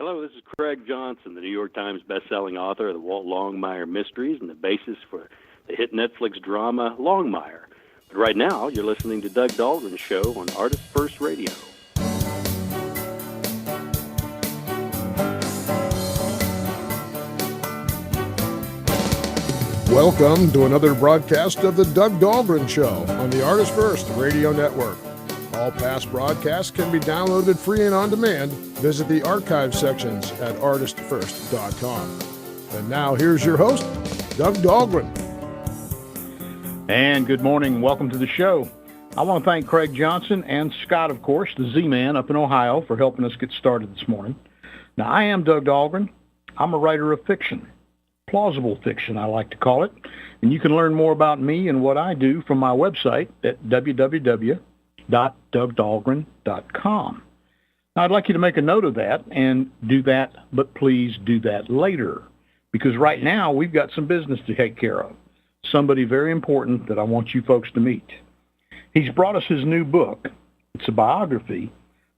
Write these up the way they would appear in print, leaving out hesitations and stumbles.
Hello, this is Craig Johnson, the New York Times bestselling author of the Walt Longmire Mysteries and the basis for the hit Netflix drama Longmire. But right now, you're listening to Doug Dahlgren Show on ArtistFirst Radio. Welcome to another broadcast of the Doug Dahlgren Show on the ArtistFirst Radio Network. All past broadcasts can be downloaded free and on demand. Visit the archive sections at ArtistFirst.com. And now here's your host, Doug Dahlgren. And good morning. Welcome to the show. I want to thank Craig Johnson and Scott, of course, the Z-Man up in Ohio, for helping us get started this morning. Now, I am Doug Dahlgren. I'm a writer of fiction. Plausible fiction, I like to call it. And you can learn more about me and what I do from my website at www.dougdahlgren.com. Now, I'd like you to make a note of that and do that, but please do that later, because right now we've got some business to take care of. Somebody very important that I want you folks to meet. He's brought us his new book. It's a biography,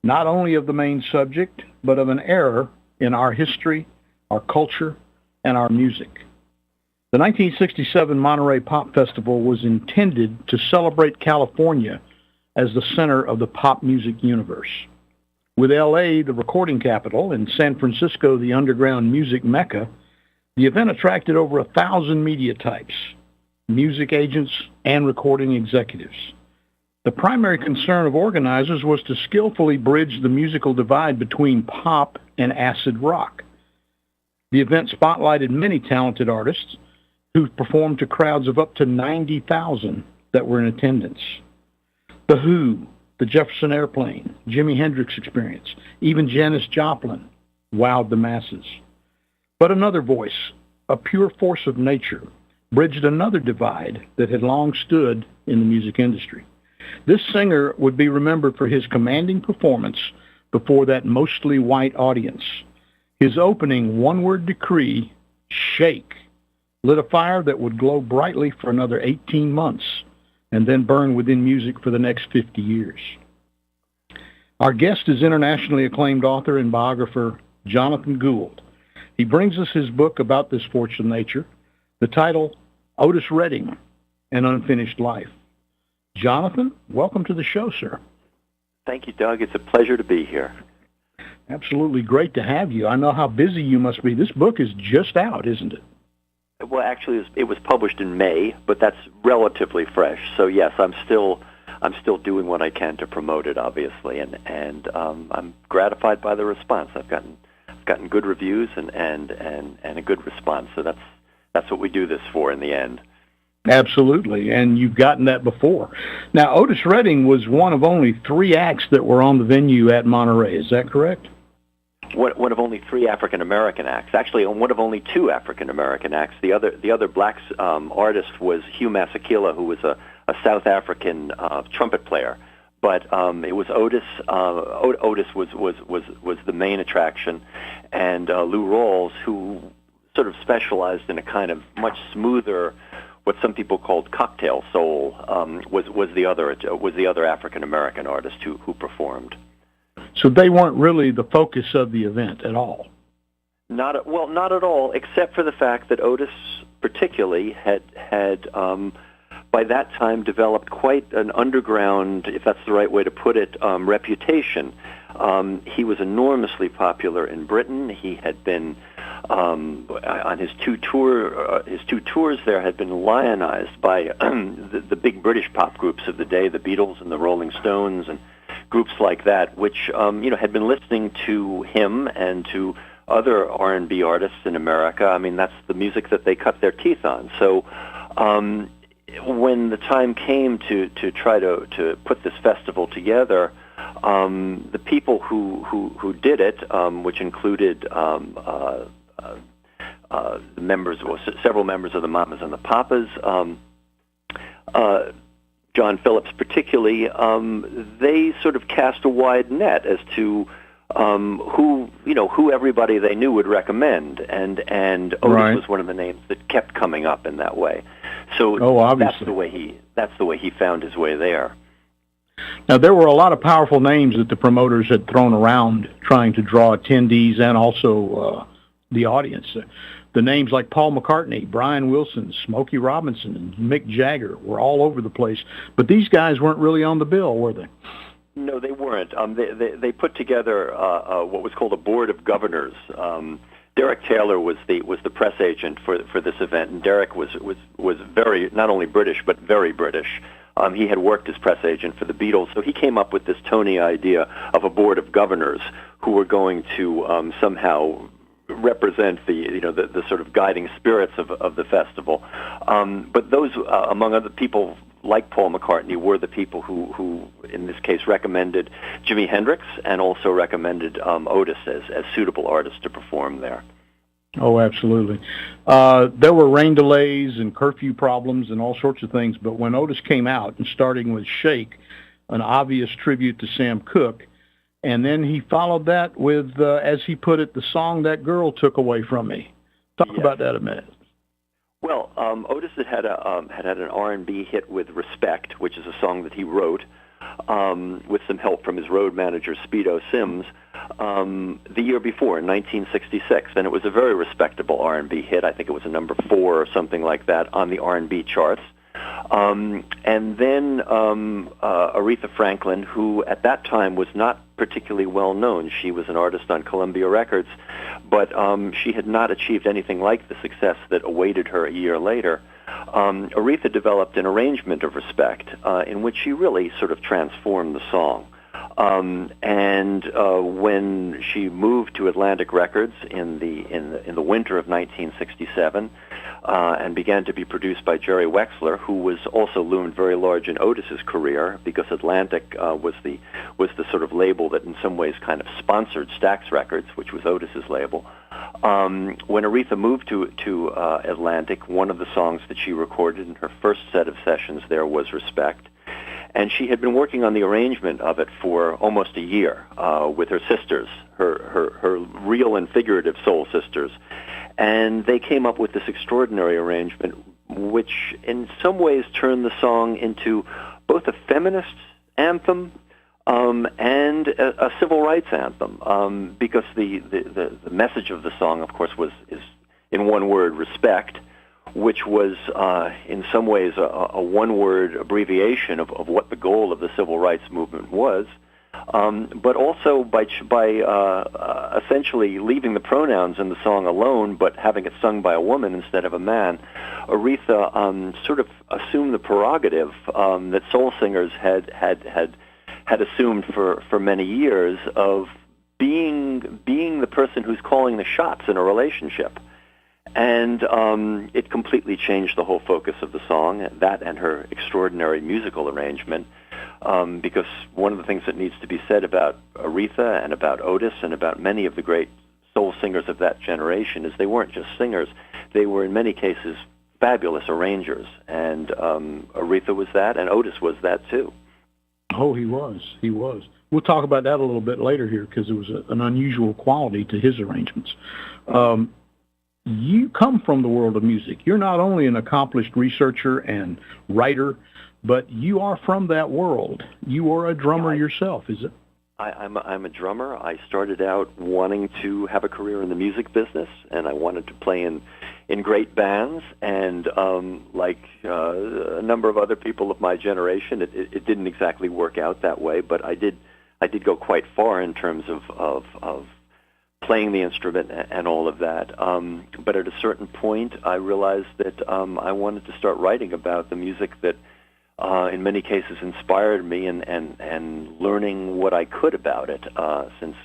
not only of the main subject, but of an era in our history, our culture, and our music. The 1967 Monterey Pop Festival was intended to celebrate California as the center of the pop music universe. With L.A., the recording capital, and San Francisco, the underground music mecca, the event attracted over 1,000 media types, music agents, and recording executives. The primary concern of organizers was to skillfully bridge the musical divide between pop and acid rock. The event spotlighted many talented artists who performed to crowds of up to 90,000 that were in attendance. The Who, the Jefferson Airplane, Jimi Hendrix Experience, even Janis Joplin wowed the masses. But another voice, a pure force of nature, bridged another divide that had long stood in the music industry. This singer would be remembered for his commanding performance before that mostly white audience. His opening one-word decree, "Shake," lit a fire that would glow brightly for another 18 months and then burn within music for the next 50 years. Our guest is internationally acclaimed author and biographer Jonathan Gould. He brings us his book about this force of nature, the title, Otis Redding, An Unfinished Life. Jonathan, welcome to the show, sir. Thank you, Doug. It's a pleasure to be here. Absolutely great to have you. I know how busy you must be. This book is just out, isn't it? Well, actually, it was published in May, but that's relatively fresh. So yes, I'm still doing what I can to promote it, obviously, and I'm gratified by the response. I've gotten good reviews and a good response. So that's what we do this for in the end. Absolutely, and you've gotten that before. Now, Otis Redding was one of only 3 acts that were on the venue at Monterey. Is that correct? One of only 3 African-American acts. Actually, one of only 2 African-American acts. The other black artist was Hugh Masekela, who was a South African trumpet player. But it was Otis. Otis was the main attraction, and Lou Rawls, who sort of specialized in a kind of much smoother, what some people called cocktail soul, was the other African-American artist who performed. So they weren't really the focus of the event at all? Not at all, except for the fact that Otis particularly had by that time developed quite an underground, if that's the right way to put it, reputation. He was enormously popular in Britain. He had been on his two tours there had been lionized by the big British pop groups of the day, the Beatles and the Rolling Stones and groups like that, which had been listening to him and to other R&B artists in America. I mean, that's the music that they cut their teeth on. So when the time came to try to put this festival together, the people who did it, which included several members of the Mamas and the Papas, John Phillips particularly, they sort of cast a wide net as to who everybody they knew would recommend, and Otis was one of the names that kept coming up in that way. So obviously. that's the way he found his way there. Now, there were a lot of powerful names that the promoters had thrown around trying to draw attendees and also the audience. The names like Paul McCartney, Brian Wilson, Smokey Robinson, and Mick Jagger were all over the place. But these guys weren't really on the bill, were they? No, they weren't. They put together what was called a board of governors. Derek Taylor was the press agent for this event, and Derek was very, not only British but very British. He had worked as press agent for the Beatles, so he came up with this Tony idea of a board of governors who were going to somehow represent the sort of guiding spirits of the festival. But those, among other people like Paul McCartney, were the people who in this case recommended Jimi Hendrix and also recommended Otis as suitable artists to perform there. Oh, absolutely. There were rain delays and curfew problems and all sorts of things, but when Otis came out, and starting with Shake, an obvious tribute to Sam Cooke, and then he followed that with, as he put it, the song That Girl Took Away From Me. Talk about that a minute. Well, Otis had an R&B hit with Respect, which is a song that he wrote with some help from his road manager, Speedo Sims, the year before, in 1966, and it was a very respectable R&B hit. I think it was a number 4 or something like that on the R&B charts. And then Aretha Franklin, who at that time was not particularly well known. She was an artist on Columbia Records, but she had not achieved anything like the success that awaited her a year later. Aretha developed an arrangement of Respect in which she really sort of transformed the song. And when she moved to Atlantic Records in the winter of 1967 and began to be produced by Jerry Wexler, who was also loomed very large in Otis's career, because Atlantic was the sort of label that in some ways kind of sponsored Stax Records, which was Otis's label. When Aretha moved to Atlantic, one of the songs that she recorded in her first set of sessions there was Respect. And she had been working on the arrangement of it for almost a year with her sisters, her real and figurative soul sisters. And they came up with this extraordinary arrangement, which in some ways turned the song into both a feminist anthem and a civil rights anthem, because the message of the song, of course, is in one word, respect, which was in some ways a one-word abbreviation of what the goal of the civil rights movement was, but also by essentially leaving the pronouns in the song alone, but having it sung by a woman instead of a man. Aretha sort of assumed the prerogative that soul singers had assumed for many years of being the person who's calling the shots in a relationship. And it completely changed the whole focus of the song, that and her extraordinary musical arrangement, because one of the things that needs to be said about Aretha and about Otis and about many of the great soul singers of that generation is they weren't just singers. They were, in many cases, fabulous arrangers. And Aretha was that, and Otis was that, too. Oh, he was. He was. We'll talk about that a little bit later here, because there was an unusual quality to his arrangements. You come from the world of music. You're not only an accomplished researcher and writer, but you are from that world. You are a drummer yourself, is it? I'm a drummer. I started out wanting to have a career in the music business, and I wanted to play in great bands. And like a number of other people of my generation, it didn't exactly work out that way. But I did go quite far in terms of playing the instrument and all of that. But at a certain point, I realized that I wanted to start writing about the music that in many cases inspired me, and learning what I could about it, since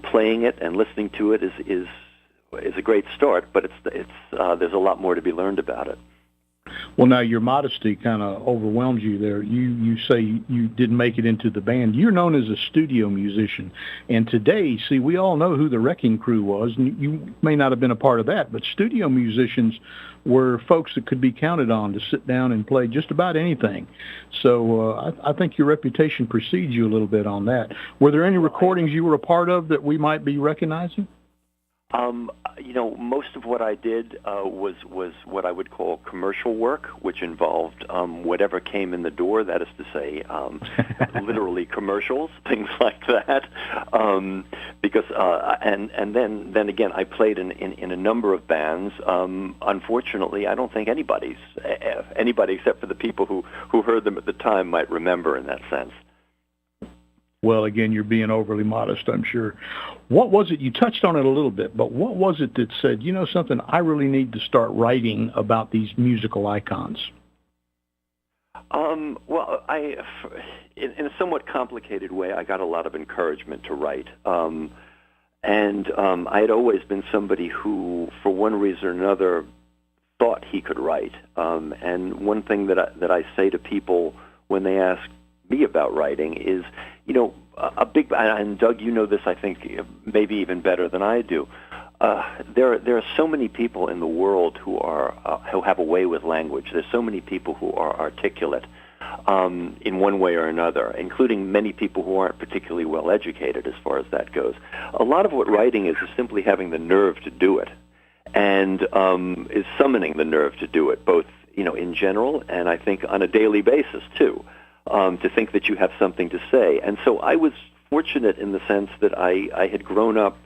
playing it and listening to it is a great start, but it's there's a lot more to be learned about it. Well, now, your modesty kind of overwhelms you there. You say you didn't make it into the band. You're known as a studio musician. And today, see, we all know who the Wrecking Crew was, and you may not have been a part of that, but studio musicians were folks that could be counted on to sit down and play just about anything. So I think your reputation precedes you a little bit on that. Were there any recordings you were a part of that we might be recognizing? Most of what I did was what I would call commercial work, which involved whatever came in the door. That is to say, literally commercials, things like that. Because and then again, I played in a number of bands. Unfortunately, I don't think anybody except for the people who heard them at the time might remember in that sense. Well, again, you're being overly modest, I'm sure. What was it, you touched on it a little bit, but what was it that said, you know something, I really need to start writing about these musical icons? Well, in a somewhat complicated way, I got a lot of encouragement to write. And I had always been somebody who, for one reason or another, thought he could write. And one thing that I say to people when they ask me about writing is, a big, and Doug, you know this, I think, maybe even better than I do. There are so many people in the world who have a way with language. There's so many people who are articulate in one way or another, including many people who aren't particularly well educated as far as that goes. A lot of what writing is simply having the nerve to do it, and is summoning the nerve to do it, both in general and I think on a daily basis too. To think that you have something to say. And so I was fortunate in the sense that I had grown up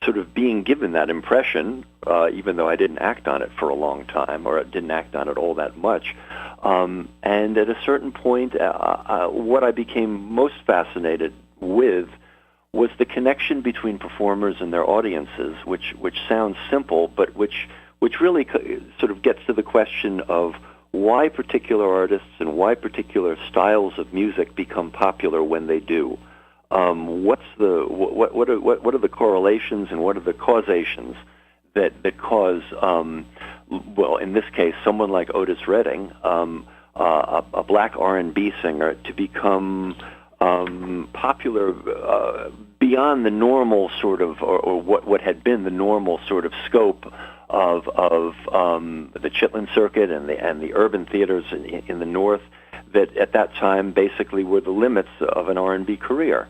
sort of being given that impression, even though I didn't act on it for a long time, or didn't act on it all that much. And at a certain point, what I became most fascinated with was the connection between performers and their audiences, which sounds simple, but which really sort of gets to the question of why particular artists and why particular styles of music become popular when they do. What are the correlations and what are the causations that cause, well, in this case, someone like Otis Redding, a black R&B singer, to become popular beyond the normal sort of, or what had been the normal sort of scope of the Chitlin Circuit and the urban theaters in the North, that at that time basically were the limits of an R&B career.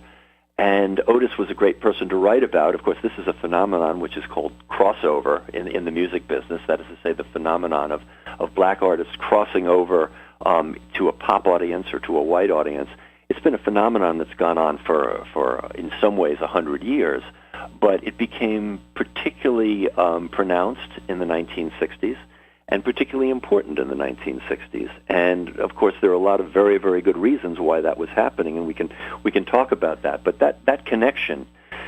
And Otis was a great person to write about. Of course, this is a phenomenon which is called crossover in the music business. That is to say, the phenomenon of black artists crossing over to a pop audience or to a white audience. It's been a phenomenon that's gone on for in some ways 100 years. But it became particularly pronounced in the 1960s and particularly important in the 1960s. And, of course, there are a lot of very, very good reasons why that was happening, and we can talk about that. But that connection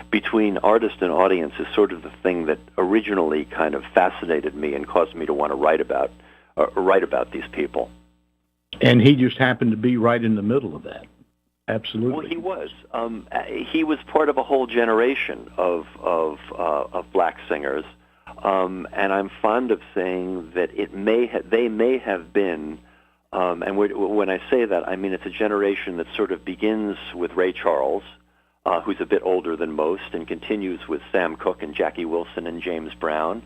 between artist and audience is sort of the thing that originally kind of fascinated me and caused me to want to write about these people. And he just happened to be right in the middle of that. Absolutely. Well, he was. He was part of a whole generation of black singers, and I'm fond of saying that they may have been, and when I say that, I mean it's a generation that sort of begins with Ray Charles, who's a bit older than most, and continues with Sam Cooke and Jackie Wilson and James Brown.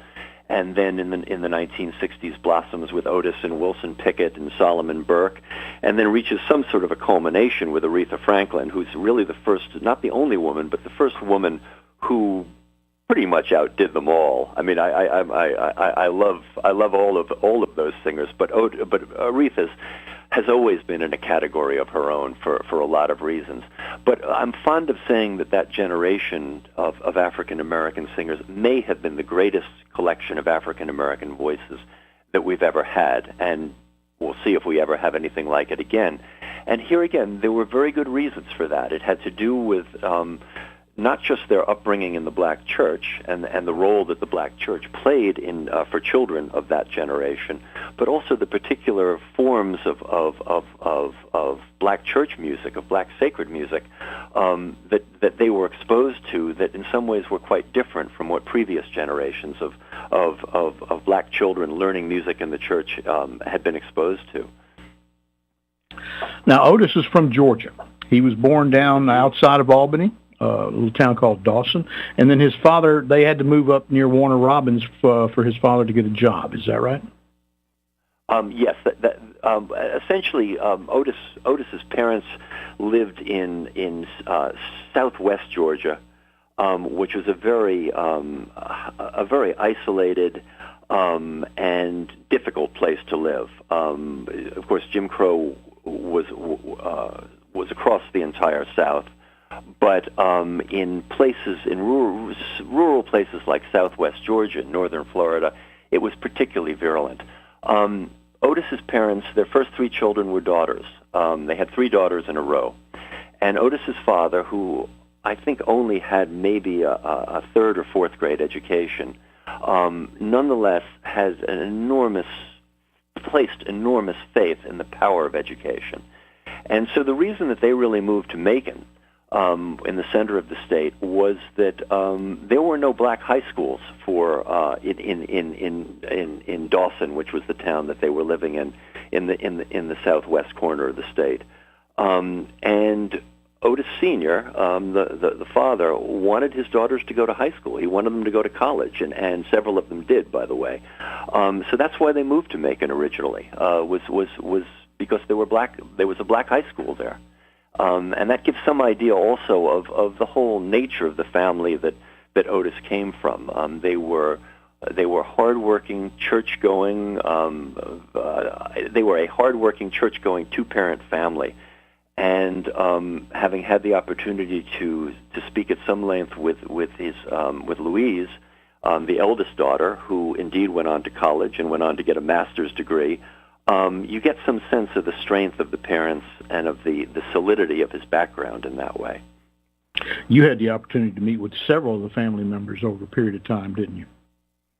And then in the 1960s blossoms with Otis and Wilson Pickett and Solomon Burke, and then reaches some sort of a culmination with Aretha Franklin, who's really the first, not the only woman, but the first woman who pretty much outdid them all. I mean, I love all of those singers, but Aretha's has always been in a category of her own for a lot of reasons. But I'm fond of saying that generation of African-American singers may have been the greatest collection of African-American voices that we've ever had, and we'll see if we ever have anything like it again. And here again, there were very good reasons for that. It had to do with not just their upbringing in the black church and the role that the black church played in for children of that generation, but also the particular forms of black church music, of black sacred music, that they were exposed to, that in some ways were quite different from what previous generations of black children learning music in the church had been exposed to. Now, Otis is from Georgia. He was born down outside of Albany, a little town called Dawson, and then his father, they had to move up near Warner Robins for his father to get a job. Is that right? Yes. Essentially, Otis's parents lived in southwest Georgia, which was a very isolated and difficult place to live. Of course, Jim Crow was across the entire South, but in rural places like Southwest Georgia, northern Florida, it was particularly virulent. Otis's parents, their first three children were daughters. They had three daughters in a row, and Otis's father, who I think only had maybe a third or fourth grade education, nonetheless has placed enormous faith in the power of education. And so the reason that they really moved to Macon, in the center of the state, was that there were no black high schools in Dawson, which was the town that they were living in the southwest corner of the state. And Otis Sr., the father, wanted his daughters to go to high school. He wanted them to go to college, and several of them did, by the way. So that's why they moved to Macon originally. Was because there was a black high school there, and that gives some idea also of the whole nature of the family that Otis came from. They were hardworking, church-going. They were a hardworking, church-going two-parent family. And having had the opportunity to speak at some length with Louise, the eldest daughter, who indeed went on to college and went on to get a master's degree, you get some sense of the strength of the parents and of the solidity of his background in that way. You had the opportunity to meet with several of the family members over a period of time, didn't you?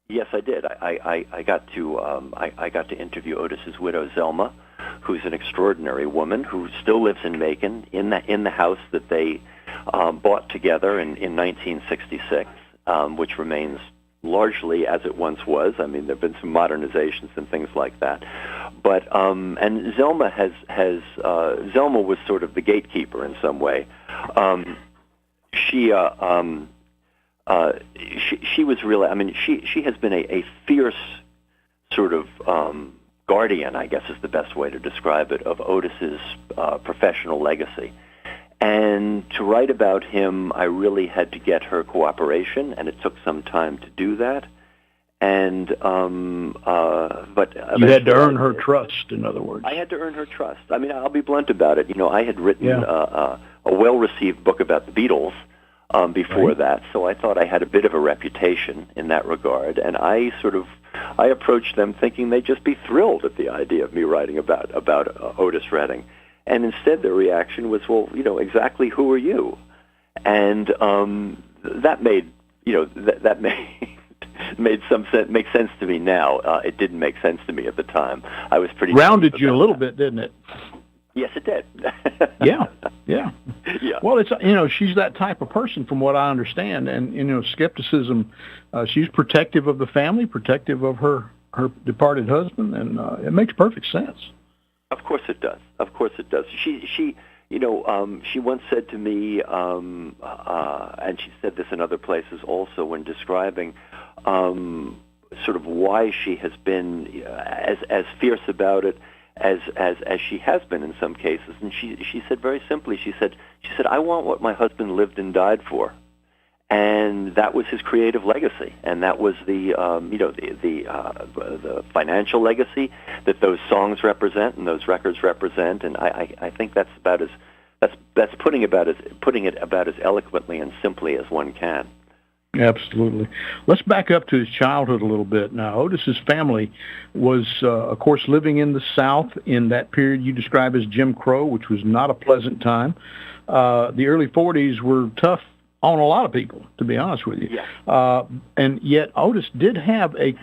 Yes, I did. I got to interview Otis's widow, Zelma, who's an extraordinary woman who still lives in Macon in the house that they bought together in 1966, which remains largely as it once was. I mean, there have been some modernizations and things like that, but and Zelma Zelma was sort of the gatekeeper in some way. She was really, I mean, she has been a fierce sort of guardian, I guess is the best way to describe it, of Otis's professional legacy. And to write about him, I really had to get her cooperation, and it took some time to do that. And but you had to earn her trust, in other words. I had to earn her trust. I mean, I'll be blunt about it. You know, I had written a well-received book about the Beatles before that, so I thought I had a bit of a reputation in that regard, and I approached them thinking they'd just be thrilled at the idea of me writing about Otis Redding. And instead their reaction was, well, you know, exactly who are you? And that made, you know, that made some sense, makes sense to me now. It didn't make sense to me at the time. I was pretty rounded you a little bit, didn't it? Yes, it did. Yeah. Well, it's, you know, she's that type of person, from what I understand, and, you know, skepticism. She's protective of the family, protective of her departed husband, and it makes perfect sense. Of course it does. Of course it does. She you know, she once said to me, and she said this in other places also when describing sort of why she has been as fierce about it as she has been in some cases. And she said very simply, she said, I want what my husband lived and died for. And that was his creative legacy, and that was the financial legacy that those songs represent and those records represent. And I think that's putting it about as eloquently and simply as one can. Absolutely. Let's back up to his childhood a little bit. Now, Otis's family was, of course, living in the South in that period you describe as Jim Crow, which was not a pleasant time. The early 40s were tough on a lot of people, to be honest with you. Yeah. And yet Otis did have a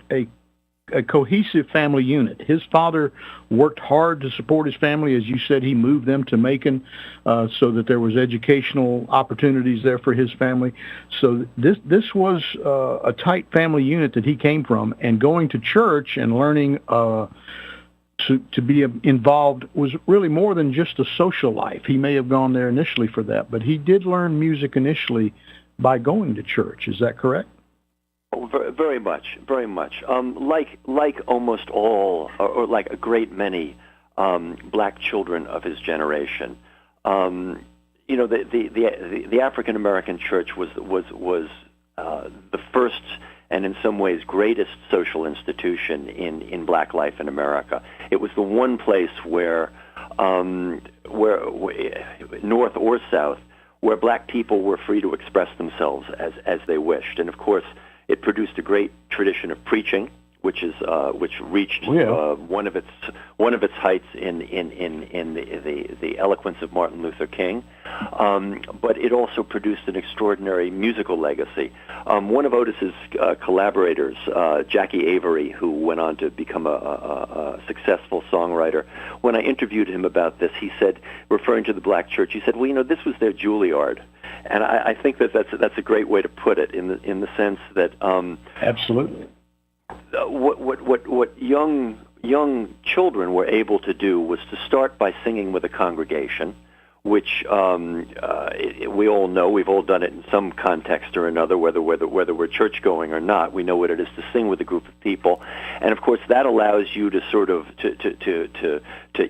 cohesive family unit. His father worked hard to support his family. As you said, he moved them to Macon so that there was educational opportunities there for his family. So this was a tight family unit that he came from, and going to church and learning to be involved was really more than just a social life. He may have gone there initially for that, but he did learn music initially by going to church. Is that correct? Oh, very much, very much. Like almost all, or like a great many black children of his generation, the African American church was the first and in some ways greatest social institution in black life in America. It was the one place where North or South, where black people were free to express themselves as they wished. And of course, it produced a great tradition of preaching, which reached one of its heights in the eloquence of Martin Luther King. But it also produced an extraordinary musical legacy. One of Otis's collaborators, Jackie Avery, who went on to become a successful songwriter, when I interviewed him about this, he said, referring to the black church, he said, "Well, this was their Juilliard." And I think that's a great way to put it in the sense that absolutely. What young children were able to do was to start by singing with a congregation, which we all know. We've all done it in some context or another, whether we're church going or not. We know what it is to sing with a group of people, and of course that allows you to sort of to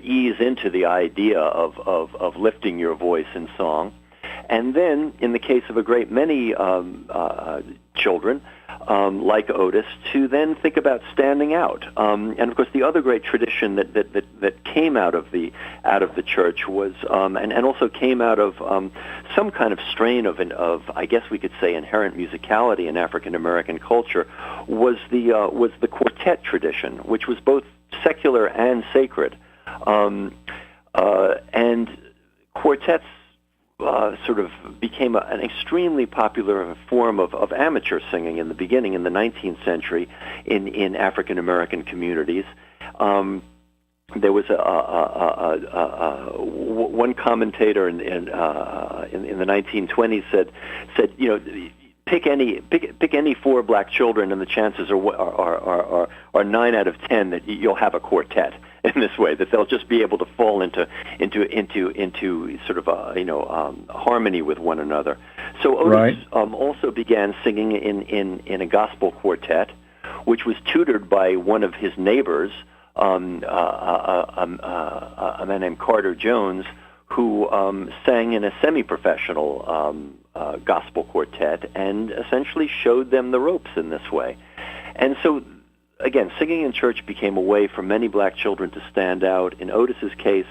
ease into the idea of lifting your voice in song. And then, in the case of a great many children, like Otis, to then think about standing out. And of course, the other great tradition that came out of the church was, and also came out of some kind of strain of I guess we could say inherent musicality in African American culture, was the quartet tradition, which was both secular and sacred, and quartets sort of became an extremely popular form of amateur singing in the beginning, in the 19th century, in African American communities. There was one commentator in the 1920s said pick any four black children, and the chances are 9 out of 10 that you'll have a quartet in this way, that they'll just be able to fall into sort of harmony with one another. So Otis also began singing in a gospel quartet, which was tutored by one of his neighbors, a man named Carter Jones, who sang in a semi-professional gospel quartet and essentially showed them the ropes in this way. And so, again, singing in church became a way for many black children to stand out. In Otis's case,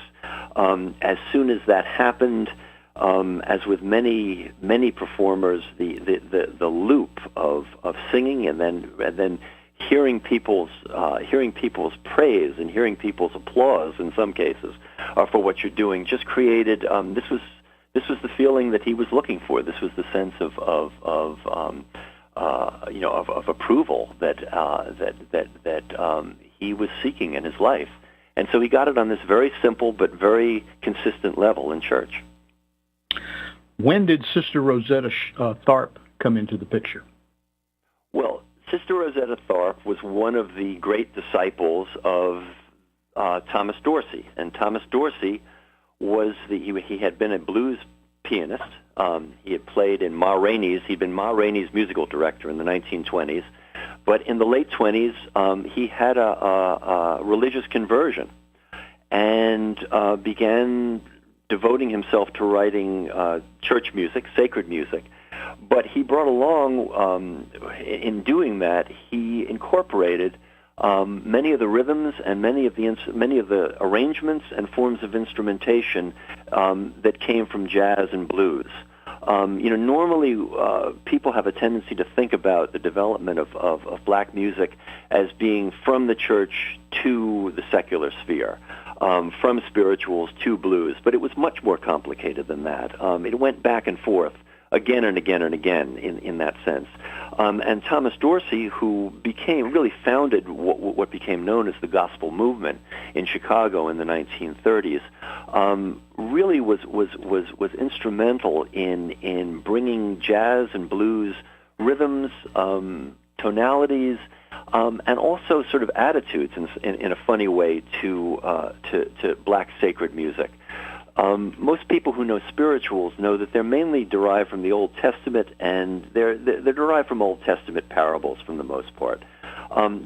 as soon as that happened, as with many performers, the loop of singing and then hearing people's praise and hearing people's applause in some cases for what you're doing just created this was the feeling that he was looking for. This was the sense of approval that he was seeking in his life, and so he got it on this very simple but very consistent level in church. When did Sister Rosetta Tharpe come into the picture? Well, Sister Rosetta Tharpe was one of the great disciples of Thomas Dorsey, and Thomas Dorsey was he had been a blues pianist. He had played in Ma Rainey's. He'd been Ma Rainey's musical director in the 1920s, but in the late 20s, he had a religious conversion and began devoting himself to writing church music, sacred music. But he brought along, in doing that, he incorporated many of the rhythms and many of the arrangements and forms of instrumentation that came from jazz and blues. Normally people have a tendency to think about the development of black music as being from the church to the secular sphere, from spirituals to blues, but it was much more complicated than that. It went back and forth again and again and again in that sense. And Thomas Dorsey, who really founded what became known as the gospel movement in Chicago in the 1930s, really was instrumental in bringing jazz and blues rhythms, tonalities, and also sort of attitudes in a funny way to black sacred music. Most people who know spirituals know that they're mainly derived from the Old Testament, and they're derived from Old Testament parables for the most part.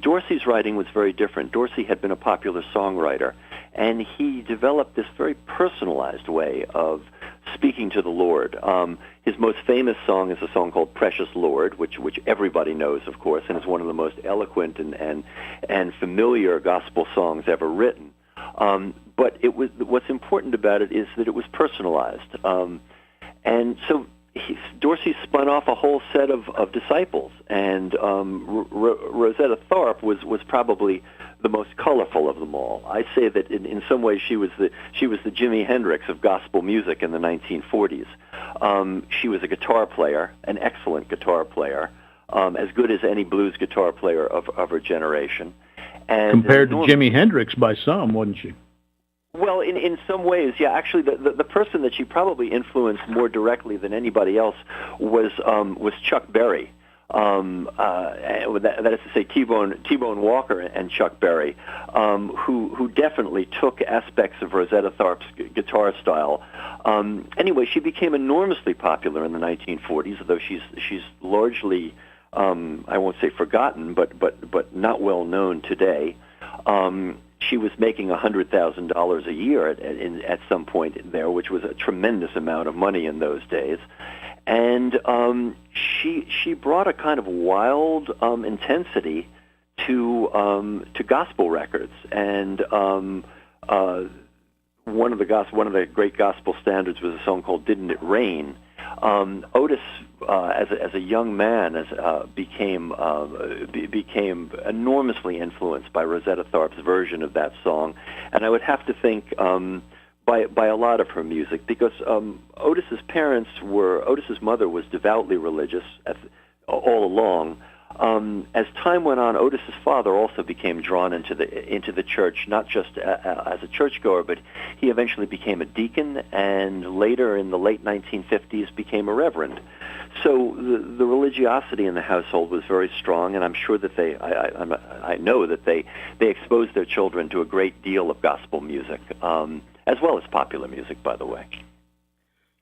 Dorsey's writing was very different. Dorsey had been a popular songwriter, and he developed this very personalized way of speaking to the Lord. His most famous song is a song called "Precious Lord," which everybody knows, of course, and is one of the most eloquent and familiar gospel songs ever written. But what's important about it is that it was personalized, and so Dorsey spun off a whole set of disciples, and Rosetta Tharpe was probably the most colorful of them all. I say that in some ways she was the Jimi Hendrix of gospel music in the 1940s. She was a guitar player, an excellent guitar player, as good as any blues guitar player of her generation. And compared to Jimi Hendrix by some, wasn't she? Well, in some ways, yeah. Actually, the person that she probably influenced more directly than anybody else was Chuck Berry. That is to say, T-Bone Walker and Chuck Berry, who definitely took aspects of Rosetta Tharpe's guitar style. Anyway, she became enormously popular in the 1940s, although she's largely, I won't say forgotten, but not well known today. She was making $100,000 a year at some point there, which was a tremendous amount of money in those days. And she brought a kind of wild intensity to gospel records. And one of the great gospel standards was a song called "Didn't It Rain." Otis, as a young man, became enormously influenced by Rosetta Tharpe's version of that song, and I would have to think by a lot of her music, because Otis's mother was devoutly religious all along. As time went on, Otis's father also became drawn into the church, not just as a churchgoer, but he eventually became a deacon, and later in the late 1950s became a reverend. So the religiosity in the household was very strong, and I'm sure that I know that they exposed their children to a great deal of gospel music, as well as popular music, by the way.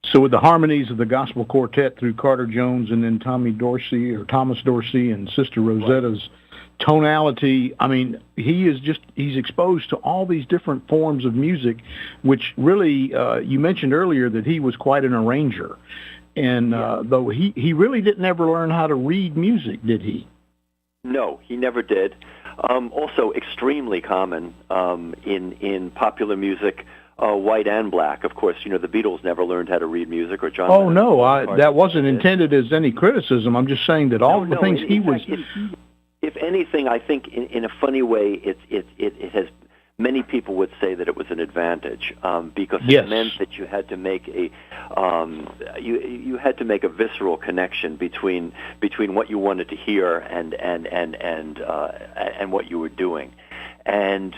So with the harmonies of the gospel quartet through Carter Jones and then Thomas Dorsey and Sister Rosetta's tonality, I mean, he's exposed to all these different forms of music, which really, you mentioned earlier that he was quite an arranger. And though he really didn't ever learn how to read music, did he? No, he never did. Also extremely common in popular music, white and black. Of course, the Beatles never learned how to read music, or John. Oh, no, that wasn't intended as any criticism. I'm just saying that all the things he was... If anything, I think in a funny way, it has... Many people would say that it was an advantage, because it meant that you had to make you had to make a visceral connection between what you wanted to hear and what you were doing. And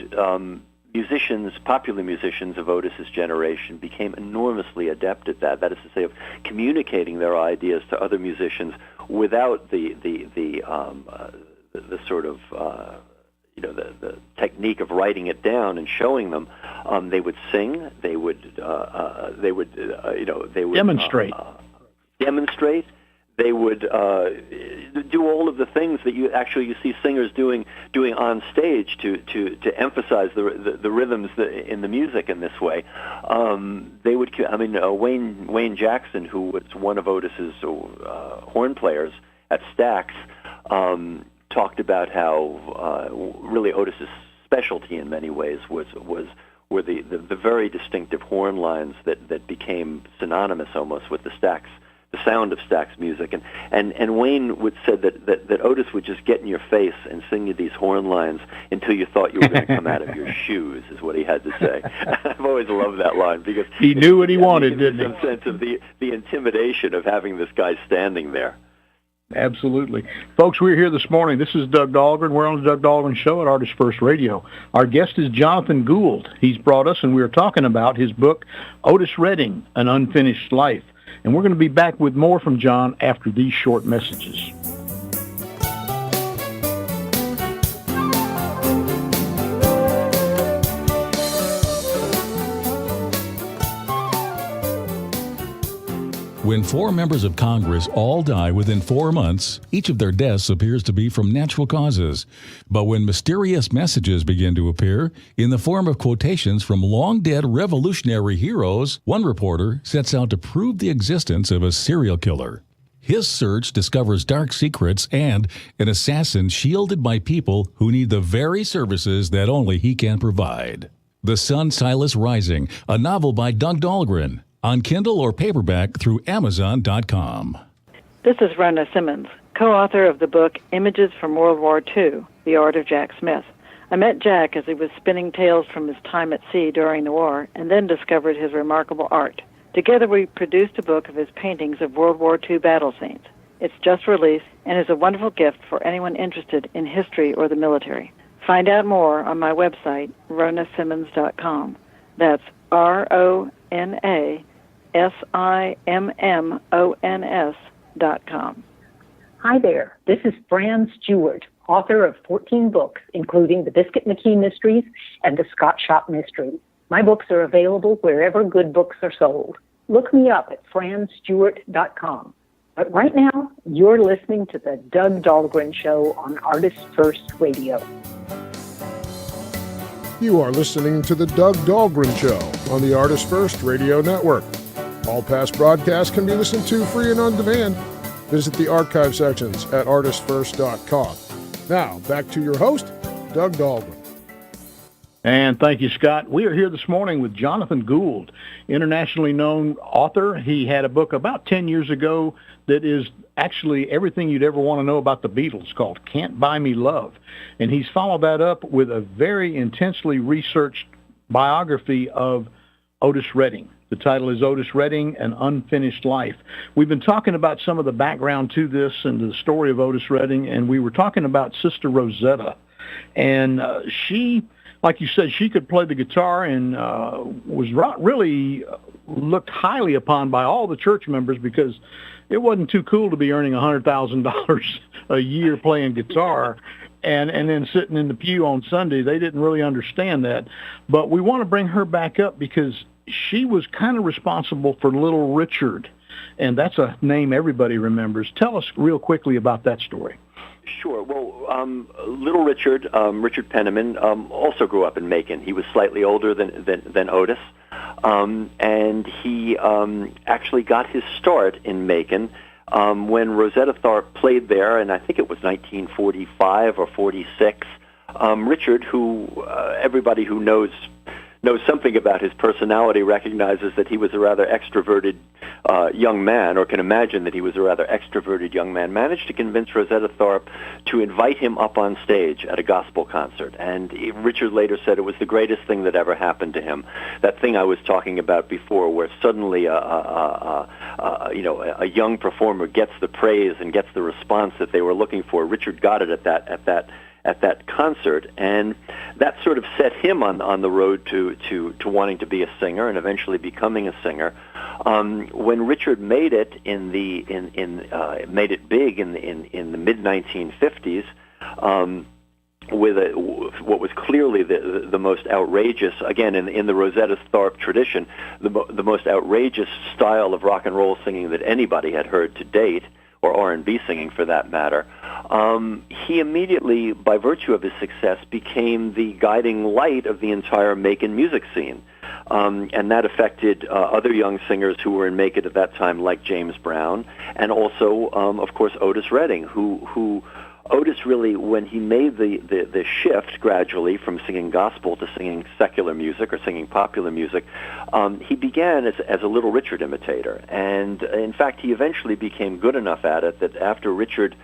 popular musicians of Otis's generation became enormously adept at that. That is to say, of communicating their ideas to other musicians without the sort of the technique of writing it down and showing them. They would sing. They would demonstrate. Demonstrate. They would do all of the things that you see singers doing on stage to emphasize the rhythms in the music in this way. They would. Wayne Jackson, who was one of Otis's horn players at Stax, talked about how really Otis's specialty in many ways were the very distinctive horn lines that became synonymous almost with the sound of Stax music, and Wayne would said that Otis would just get in your face and sing you these horn lines until you thought you were going to come out of your shoes, is what he had to say. I've always loved that line because he knew what he wanted, didn't he? Some sense of the intimidation of having this guy standing there. Absolutely. Folks, we're here this morning. This is Doug Dahlgren. We're on the Doug Dahlgren Show at ArtistFirst Radio. Our guest is Jonathan Gould. He's brought us, and we're talking about his book, Otis Redding, An Unfinished Life. And we're going to be back with more from John after these short messages. When 4 members of Congress all die within 4 months, each of their deaths appears to be from natural causes. But when mysterious messages begin to appear in the form of quotations from long-dead revolutionary heroes, one reporter sets out to prove the existence of a serial killer. His search discovers dark secrets and an assassin shielded by people who need the very services that only he can provide. The Sun Silas Rising, a novel by Doug Dahlgren, on Kindle or paperback through Amazon.com. This is Rona Simmons, co-author of the book Images from World War II, The Art of Jack Smith. I met Jack as he was spinning tales from his time at sea during the war and then discovered his remarkable art. Together we produced a book of his paintings of World War II battle scenes. It's just released and is a wonderful gift for anyone interested in history or the military. Find out more on my website, ronasimmons.com. That's RONASIMMONS.com. Hi there, this is Fran Stewart, author of 14 books, including the Biscuit McKee Mysteries and the Scott Shop Mysteries. My books are available wherever good books are sold. Look me up at franstewart.com. But right now, you're listening to the Doug Dahlgren Show on Artist First Radio. You are listening to the Doug Dahlgren Show on the Artist First Radio Network. All past broadcasts can be listened to free and on demand. Visit the archive sections at ArtistFirst.com. Now, back to your host, Doug Dahlgren. And thank you, Scott. We are here this morning with Jonathan Gould, internationally known author. He had a book about 10 years ago that is actually everything you'd ever want to know about the Beatles, called Can't Buy Me Love. And he's followed that up with a very intensely researched biography of Otis Redding. The title is Otis Redding, An Unfinished Life. We've been talking about some of the background to this and the story of Otis Redding, and we were talking about Sister Rosetta. And she, like you said, she could play the guitar and was really looked highly upon by all the church members because it wasn't too cool to be earning $100,000 a year playing guitar and then sitting in the pew on Sunday. They didn't really understand that. But we want to bring her back up because she was kind of responsible for Little Richard, and that's a name everybody remembers. Tell us real quickly about that story. Sure. Well, Little Richard, Richard Penniman, also grew up in Macon. He was slightly older than Otis, and he actually got his start in Macon when Rosetta Tharpe played there, and I think it was 1945 or 46. Richard, who everybody who knows something about his personality recognizes that he was a rather extroverted young man, or can imagine that he was a rather extroverted young man, managed to convince Rosetta Tharpe to invite him up on stage at a gospel concert. And Richard later said it was the greatest thing that ever happened to him. That thing I was talking about before, where suddenly a young performer gets the praise and gets the response that they were looking for. Richard got it at that concert, and that sort of set him on the road to wanting to be a singer and eventually becoming a singer. When Richard made it made it big in the mid 1950s, with what was clearly the most outrageous, again in the Rosetta Tharpe tradition, the most outrageous style of rock and roll singing that anybody had heard to date, or R&B singing for that matter. He immediately, by virtue of his success, became the guiding light of the entire Macon music scene. And that affected other young singers who were in Macon at that time, like James Brown, and also, of course, Otis Redding, who Otis really, when he made the shift gradually from singing gospel to singing secular music or singing popular music, he began as a Little Richard imitator. And in fact, he eventually became good enough at it that after Richard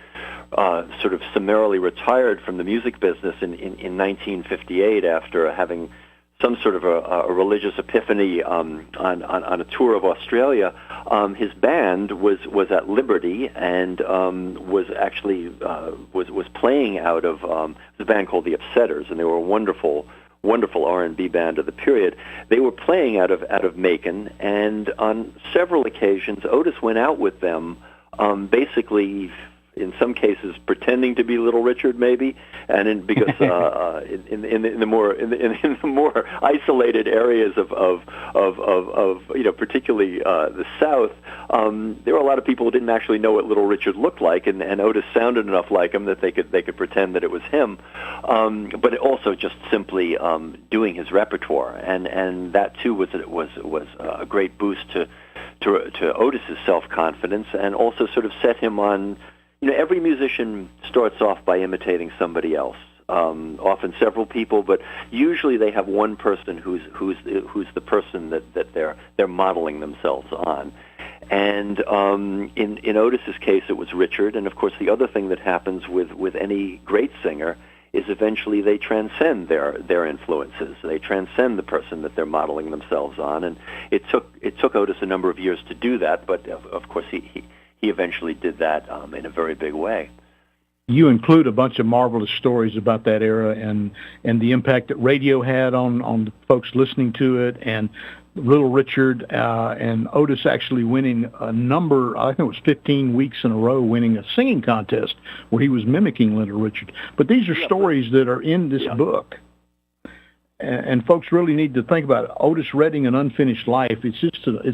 sort of summarily retired from the music business in 1958 after having some sort of a religious epiphany on a tour of Australia, his band was at liberty and was actually was playing out of the band called the Upsetters, and they were a wonderful R&B band of the period. They were playing out of Macon, and on several occasions, Otis went out with them, basically in some cases pretending to be Little Richard, maybe, and because in the more isolated areas of particularly the South, there were a lot of people who didn't actually know what Little Richard looked like, and Otis sounded enough like him that they could pretend that it was him, but it also just simply doing his repertoire, and that too was a great boost to Otis's self-confidence, and also sort of set him on. Every musician starts off by imitating somebody else. Often several people, but usually they have one person who's the person that they're modeling themselves on. And in Otis's case, it was Richard. And of course, the other thing that happens with any great singer is eventually they transcend their influences. They transcend the person that they're modeling themselves on. And it took Otis a number of years to do that, but of course he eventually did that in a very big way. You include a bunch of marvelous stories about that era and the impact that radio had on the folks listening to it, and Little Richard and Otis actually winning a number, I think it was 15 weeks in a row, winning a singing contest where he was mimicking Little Richard. But these are stories that are in this book. And folks really need to think about it. Otis Redding, An Unfinished Life. It's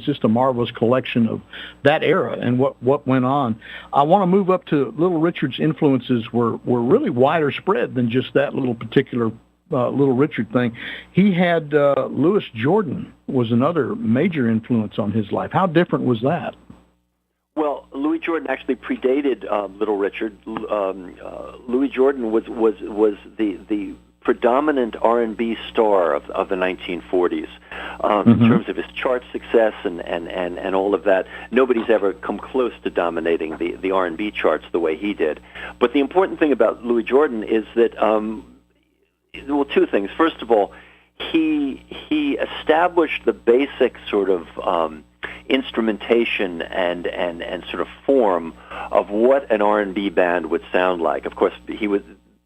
just a marvelous collection of that era and what went on. I want to move up to Little Richard's influences were really wider spread than just that little particular Little Richard thing. He had Louis Jordan was another major influence on his life. How different was that? Well, Louis Jordan actually predated Little Richard. Louis Jordan was the predominant R&B star of the 1940s in terms of his chart success and all of that. Nobody's ever come close to dominating the R&B charts the way he did. But the important thing about Louis Jordan is that, two things. First of all, he established the basic sort of instrumentation and sort of form of what an R&B band would sound like. Of course,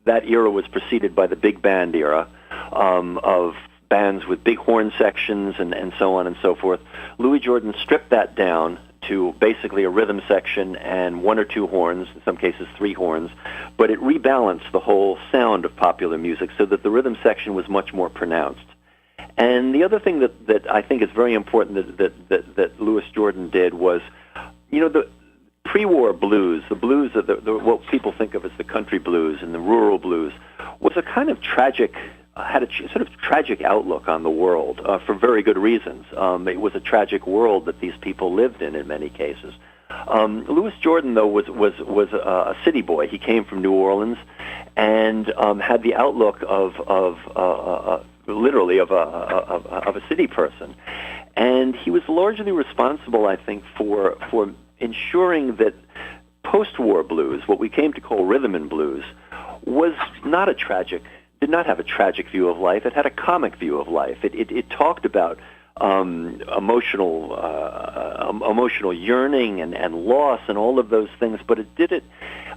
that era was preceded by the big band era of bands with big horn sections and so on and so forth. Louis Jordan stripped that down to basically a rhythm section and one or two horns, in some cases three horns, but it rebalanced the whole sound of popular music so that the rhythm section was much more pronounced. And the other thing that I think is very important that Louis Jordan did was, the pre-war blues, the blues of what people think of as the country blues and the rural blues, was a kind of tragic, had a sort of tragic outlook on the world for very good reasons. It was a tragic world that these people lived in many cases. Louis Jordan, though, was a city boy. He came from New Orleans and had the outlook of literally of a city person, and he was largely responsible, I think, for ensuring that post-war blues, what we came to call rhythm and blues, did not have a tragic view of life. It had a comic view of life. It talked about emotional yearning and loss and all of those things, but it did it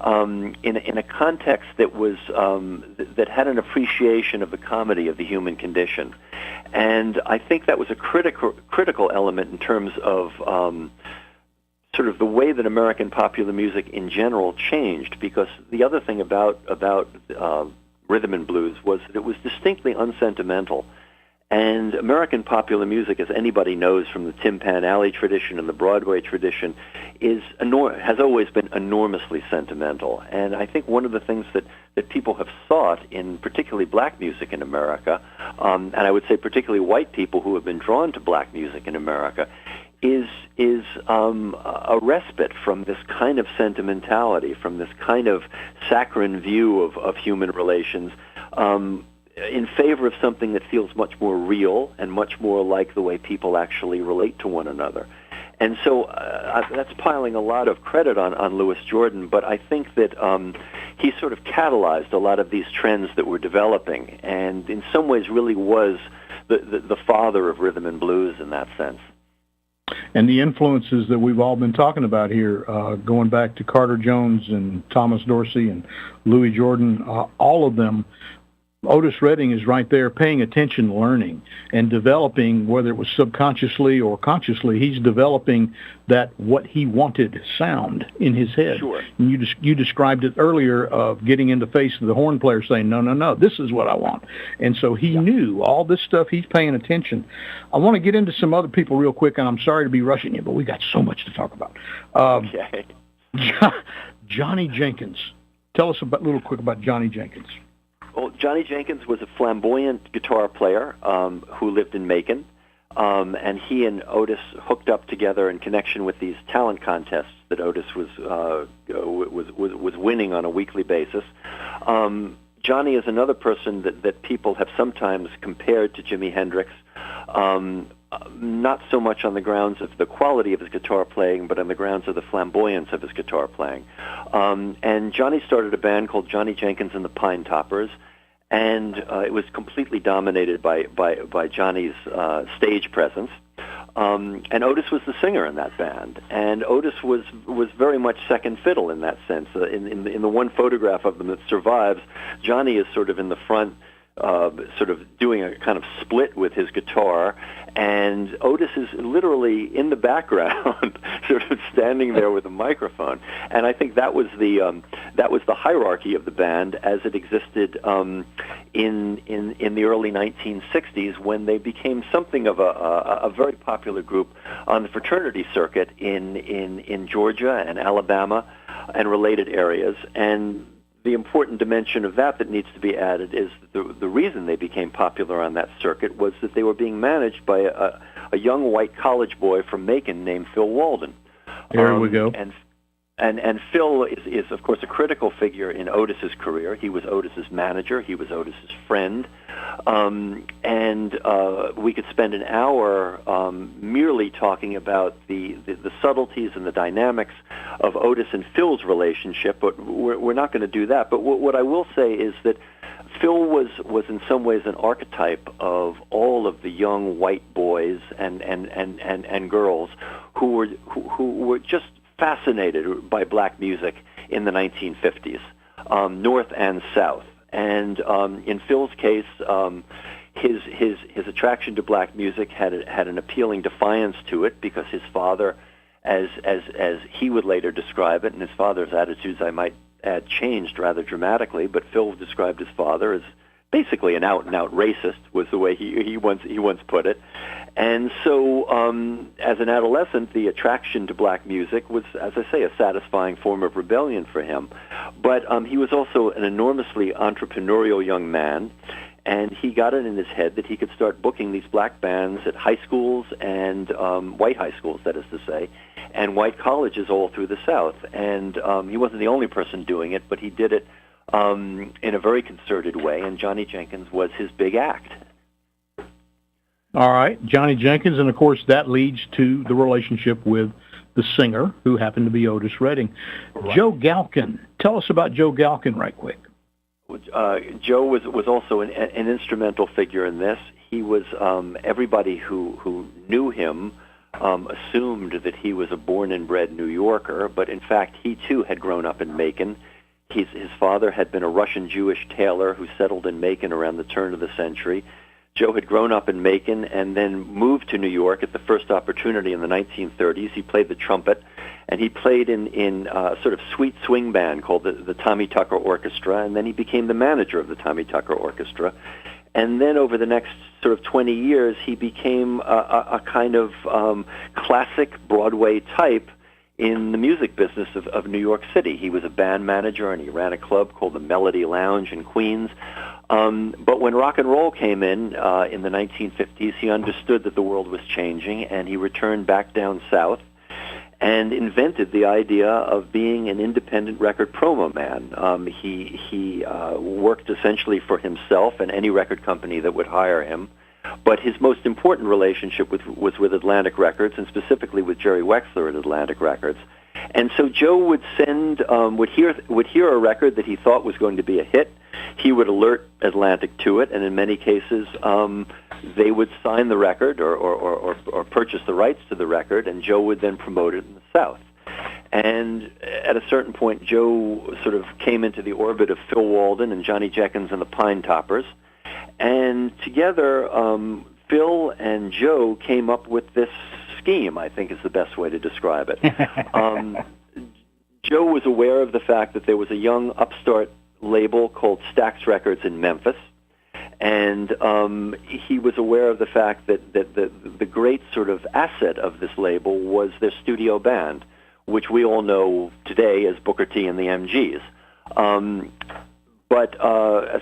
in a context that was that had an appreciation of the comedy of the human condition, and I think that was a critical element in terms of sort of the way that American popular music in general changed, because the other thing about rhythm and blues was that it was distinctly unsentimental. And American popular music, as anybody knows from the Tin Pan Alley tradition and the Broadway tradition, has always been enormously sentimental. And I think one of the things that people have sought in particularly black music in America, and I would say particularly white people who have been drawn to black music in America, is a respite from this kind of sentimentality, from this kind of saccharine view of human relations, in favor of something that feels much more real and much more like the way people actually relate to one another. And so that's piling a lot of credit on Louis Jordan, but I think that he sort of catalyzed a lot of these trends that were developing, and in some ways really was the father of rhythm and blues in that sense. And the influences that we've all been talking about here, going back to Carter Jones and Thomas Dorsey and Louis Jordan, all of them Otis Redding is right there paying attention, learning, and developing, whether it was subconsciously or consciously, he's developing that what he wanted sound in his head. Sure. And you described it earlier of getting in the face of the horn player saying, no, this is what I want. And so he knew all this stuff. He's paying attention. I want to get into some other people real quick, and I'm sorry to be rushing you, but we got so much to talk about. Okay. Johnny Jenkins. Tell us a little quick about Johnny Jenkins. Well, Johnny Jenkins was a flamboyant guitar player who lived in Macon, and he and Otis hooked up together in connection with these talent contests that Otis was winning on a weekly basis. Johnny is another person that people have sometimes compared to Jimi Hendrix, not so much on the grounds of the quality of his guitar playing, but on the grounds of the flamboyance of his guitar playing. And Johnny started a band called Johnny Jenkins and the Pine Toppers, and it was completely dominated by Johnny's stage presence. And Otis was the singer in that band, and Otis was very much second fiddle in that sense. In the one photograph of them that survives, Johnny is sort of in the front, sort of doing a kind of split with his guitar, and Otis is literally in the background, sort of standing there with a microphone. And I think that was the hierarchy of the band as it existed in the early 1960s, when they became something of a very popular group on the fraternity circuit in Georgia and Alabama and related areas. And the important dimension of that needs to be added is the reason they became popular on that circuit was that they were being managed by a young white college boy from Macon named Phil Walden. Here we go. And Phil is, of course, a critical figure in Otis's career. He was Otis's manager. He was Otis's friend. And we could spend an hour merely talking about the subtleties and the dynamics of Otis and Phil's relationship, but we're not going to do that. But what I will say is that Phil was in some ways an archetype of all of the young white boys and girls who were just fascinated by black music in the 1950s, North and South. And in Phil's case, his attraction to black music had an appealing defiance to it, because his father, as he would later describe it, and his father's attitudes, I might add, changed rather dramatically, but Phil described his father as basically an out-and-out racist, was the way he once put it. And so, as an adolescent, the attraction to black music was, as I say, a satisfying form of rebellion for him. But he was also an enormously entrepreneurial young man, and he got it in his head that he could start booking these black bands at high schools and white high schools, that is to say, and white colleges all through the South. And he wasn't the only person doing it, but he did it in a very concerted way, and Johnny Jenkins was his big act. All right, Johnny Jenkins, and of course that leads to the relationship with the singer, who happened to be Otis Redding. Right. Joe Galkin. Tell us about Joe Galkin right quick. Joe was also an instrumental figure in this. He was, everybody who knew him assumed that he was a born and bred New Yorker, but in fact he too had grown up in Macon. His father had been a Russian Jewish tailor who settled in Macon around the turn of the century. Joe had grown up in Macon and then moved to New York at the first opportunity in the 1930s. He played the trumpet, and he played in a sort of sweet swing band called the Tommy Tucker Orchestra, and then he became the manager of the Tommy Tucker Orchestra. And then over the next sort of 20 years, he became a kind of classic Broadway type in the music business of New York City. He was a band manager, and he ran a club called the Melody Lounge in Queens. But when rock and roll came in the 1950s, he understood that the world was changing, and he returned back down south and invented the idea of being an independent record promo man. He worked essentially for himself and any record company that would hire him. But his most important relationship was with Atlantic Records, and specifically with Jerry Wexler at Atlantic Records. And so Joe would send, would hear a record that he thought was going to be a hit. He would alert Atlantic to it, and in many cases, they would sign the record or purchase the rights to the record, and Joe would then promote it in the South. And at a certain point, Joe sort of came into the orbit of Phil Walden and Johnny Jenkins and the Pine Toppers. And together, Phil and Joe came up with this scheme, I think is the best way to describe it. Joe was aware of the fact that there was a young upstart label called Stax Records in Memphis. And he was aware of the fact that the great sort of asset of this label was their studio band, which we all know today as Booker T and the MGs. But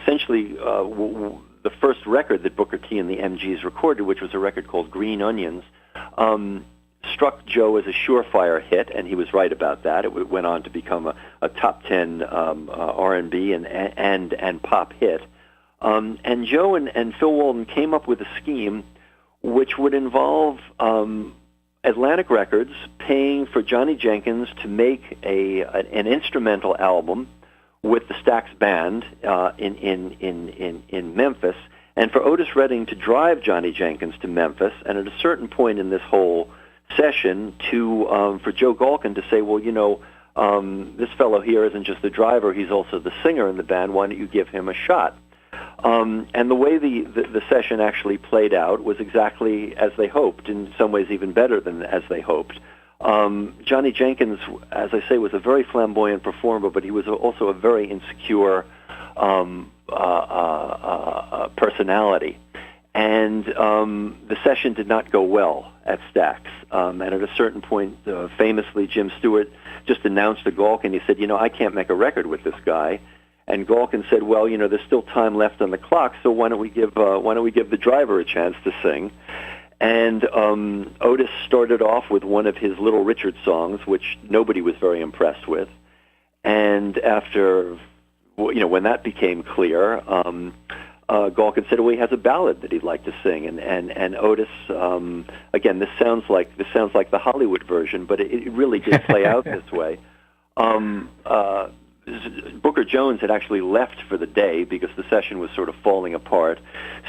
essentially, the first record that Booker T and the MGs recorded, which was a record called Green Onions, struck Joe as a surefire hit, and he was right about that. It went on to become a top 10 R&B and pop hit. And Joe and Phil Walden came up with a scheme which would involve Atlantic Records paying for Johnny Jenkins to make an instrumental album with the Stax Band in Memphis, and for Otis Redding to drive Johnny Jenkins to Memphis, and at a certain point in this whole session for Joe Galkin to say, well, this fellow here isn't just the driver, he's also the singer in the band, why don't you give him a shot? And the way the session actually played out was exactly as they hoped, in some ways even better than as they hoped. Johnny Jenkins, as I say, was a very flamboyant performer, but he was also a very insecure personality. And the session did not go well at Stax. And at a certain point, famously, Jim Stewart just announced to Galkin, he said, I can't make a record with this guy. And Galkin said, well, there's still time left on the clock, so why don't we give the driver a chance to sing? And Otis started off with one of his Little Richard songs, which nobody was very impressed with. And after, when that became clear, Galkin said, well, he has a ballad that he'd like to sing. And Otis, again, this sounds like the Hollywood version, but it really did play out this way. Booker Jones had actually left for the day because the session was sort of falling apart.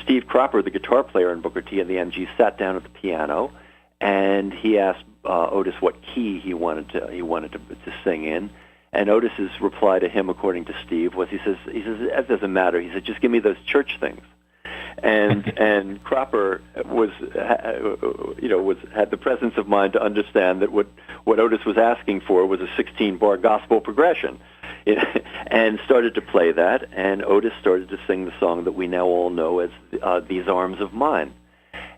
Steve Cropper, the guitar player in Booker T and the MGs, sat down at the piano, and he asked Otis what key he wanted to sing in. And Otis's reply to him, according to Steve, was he says that doesn't matter. He said, just give me those church things. And Cropper had the presence of mind to understand that what Otis was asking for was a 16-bar gospel progression. And started to play that, and Otis started to sing the song that we now all know as These Arms of Mine.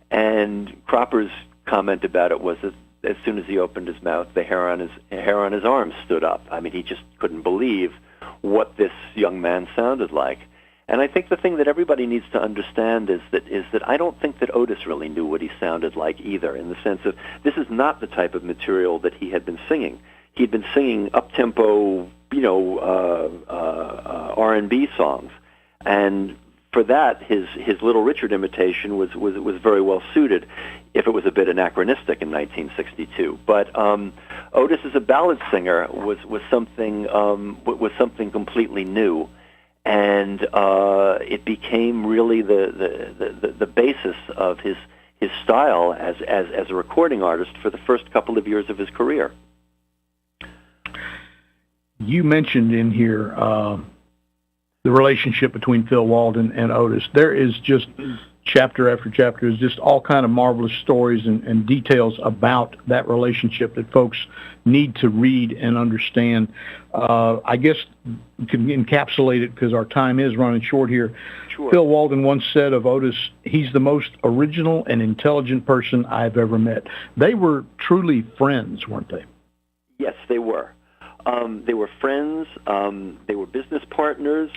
And Cropper's comment about it was that as soon as he opened his mouth, the hair on his arms stood up. I mean, he just couldn't believe what this young man sounded like. And I think the thing that everybody needs to understand is that I don't think that Otis really knew what he sounded like either, in the sense of this is not the type of material that he had been singing. He'd been singing up-tempo, R&B songs, and for that, his Little Richard imitation was very well suited, if it was a bit anachronistic in 1962. But Otis as a ballad singer was something completely new, and it became really the basis of his style as a recording artist for the first couple of years of his career. You mentioned in here the relationship between Phil Walden and Otis. There is just chapter after chapter, is just all kind of marvelous stories and details about that relationship that folks need to read and understand. I guess we can encapsulate it because our time is running short here. Sure. Phil Walden once said of Otis, he's the most original and intelligent person I've ever met. They were truly friends, weren't they? Yes, they were. They were friends. They were business partners,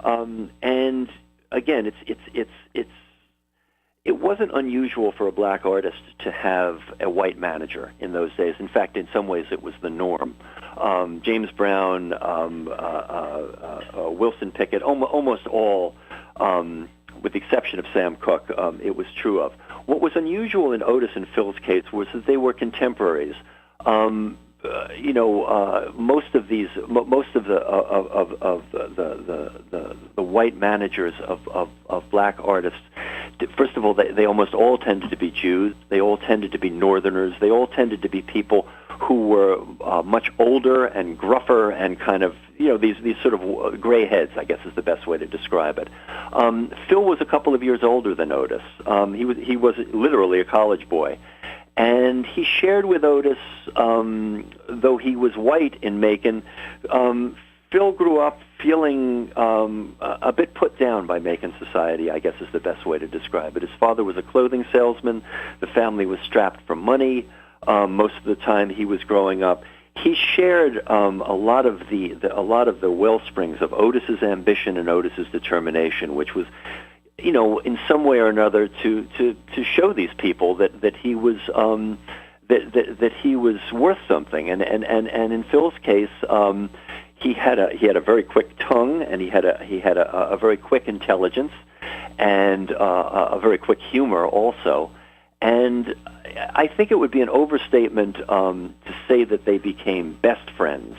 and again, it wasn't unusual for a black artist to have a white manager in those days. In fact, in some ways, it was the norm. James Brown, Wilson Pickett, almost all, with the exception of Sam Cooke, it was true of. What was unusual in Otis and Phil's case was that they were contemporaries. Most of the white managers of black artists, first of all, they almost all tended to be Jews. They all tended to be Northerners. They all tended to be people who were much older and gruffer and kind of, these sort of gray heads, I guess is the best way to describe it. Phil was a couple of years older than Otis. He was literally a college boy. And he shared with Otis, though he was white in Macon, Phil grew up feeling a bit put down by Macon society, I guess is the best way to describe it. His father was a clothing salesman. The family was strapped for money most of the time he was growing up. He shared a lot of the wellsprings of Otis's ambition and Otis's determination, which was, in some way or another to show these people that he was that he was worth something. And in Phil's case, he had a very quick tongue, and he had a very quick intelligence, and a very quick humor also. And I think it would be an overstatement to say that they became best friends.